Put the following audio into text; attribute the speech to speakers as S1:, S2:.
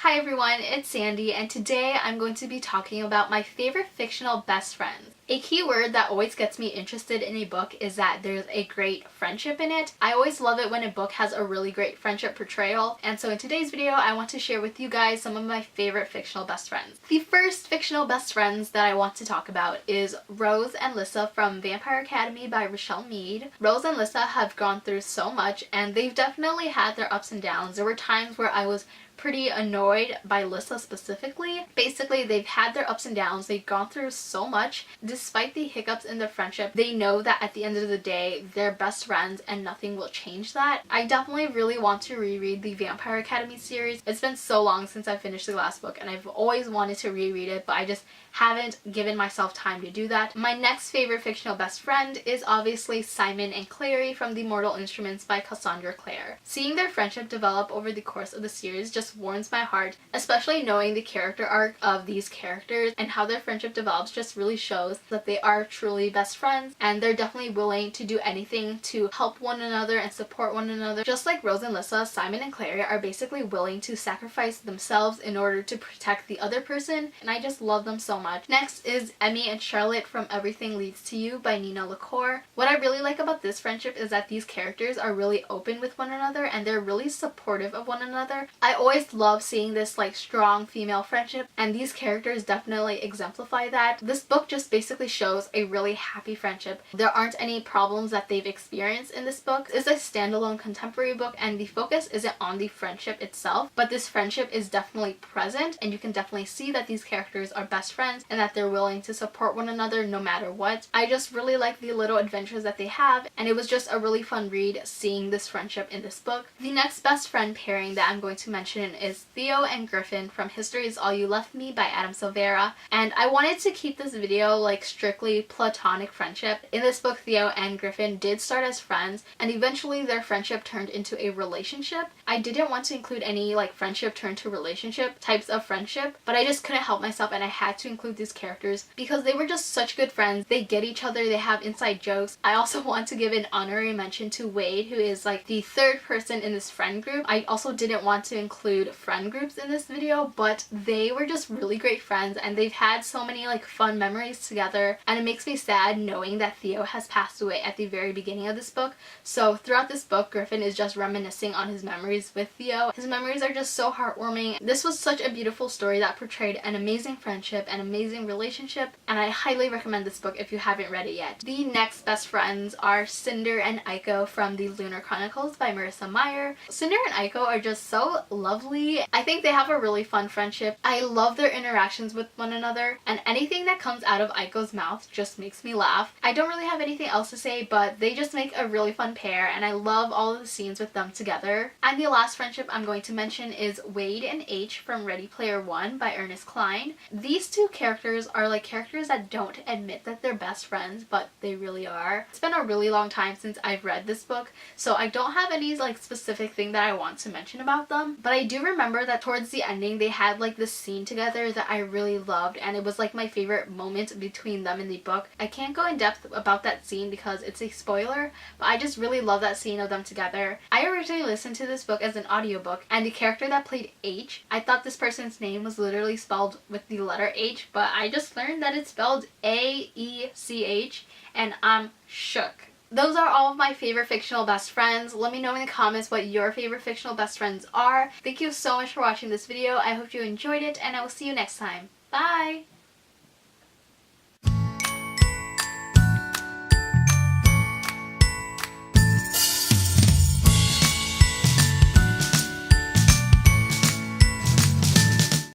S1: Hi everyone, it's Sandy, and today I'm going to be talking about my favorite fictional best friends. A key word that always gets me interested in a book is that there's a great friendship in it. I always love it when a book has a really great friendship portrayal, and so in today's video I want to share with you guys some of my favorite fictional best friends. The first fictional best friends that I want to talk about is Rose and Lissa from Vampire Academy by Rochelle Mead. Rose and Lissa have gone through so much, and they've definitely had their ups and downs. There were times where I was pretty annoyed by Lissa specifically. Basically, they've had their ups and downs. They've gone through so much. Despite the hiccups in their friendship, they know that at the end of the day, they're best friends and nothing will change that. I definitely really want to reread the Vampire Academy series. It's been so long since I finished the last book and I've always wanted to reread it, but I just haven't given myself time to do that. My next favorite fictional best friend is obviously Simon and Clary from The Mortal Instruments by Cassandra Clare. Seeing their friendship develop over the course of the series just warms my heart, especially knowing the character arc of these characters and how their friendship develops just really shows that they are truly best friends and they're definitely willing to do anything to help one another and support one another. Just like Rose and Lissa, Simon and Clary are basically willing to sacrifice themselves in order to protect the other person, and I just love them so much. Next is Emmy and Charlotte from Everything Leads to You by Nina LaCour. What I really like about this friendship is that these characters are really open with one another and they're really supportive of one another. I always love seeing this strong female friendship, and these characters definitely exemplify that. This book just basically shows a really happy friendship. There aren't any problems that they've experienced in this book. It's a standalone contemporary book and the focus isn't on the friendship itself, but this friendship is definitely present and you can definitely see that these characters are best friends and that they're willing to support one another no matter what. I just really like the little adventures that they have, and it was just a really fun read seeing this friendship in this book. The next best friend pairing that I'm going to mention is Theo and Griffin from History Is All You Left Me by Adam Silvera, and I wanted to keep this video strictly platonic friendship. In this book, Theo and Griffin did start as friends and eventually their friendship turned into a relationship. I didn't want to include any friendship turn to relationship types of friendship, but I just couldn't help myself and I had to include these characters because they were just such good friends. They get each other, they have inside jokes. I also want to give an honorary mention to Wade, who is the third person in this friend group. I also didn't want to include friend groups in this video, but they were just really great friends and they've had so many fun memories together, and it makes me sad knowing that Theo has passed away at the very beginning of this book. So throughout this book, Griffin is just reminiscing on his memories with Theo. His memories are just so heartwarming. This was such a beautiful story that portrayed an amazing friendship, an amazing relationship, and I highly recommend this book if you haven't read it yet. The next best friends are Cinder and Aiko from the Lunar Chronicles by Marissa Meyer. Cinder and Aiko are just so lovely. I think they have a really fun friendship. I love their interactions with one another, and anything that comes out of Aiko's mouth just makes me laugh. I don't really have anything else to say, but they just make a really fun pair and I love all of the scenes with them together. And the last friendship I'm going to mention is Wade and H from Ready Player One by Ernest Cline. These two characters are characters that don't admit that they're best friends, but they really are. It's been a really long time since I've read this book, so I don't have any specific thing that I want to mention about them, but I do remember that towards the ending they had this scene together that I really loved, and it was my favorite moment between them in the book. I can't go in depth about that scene because it's a spoiler, but I just really love that scene of them together. I originally listened to this book as an audiobook, and the character that played H, I thought this person's name was literally spelled with the letter H, but I just learned that it's spelled A-E-C-H, and I'm shook. Those are all of my favorite fictional best friends. Let me know in the comments what your favorite fictional best friends are. Thank you so much for watching this video. I hope you enjoyed it, and I will see you next time. Bye!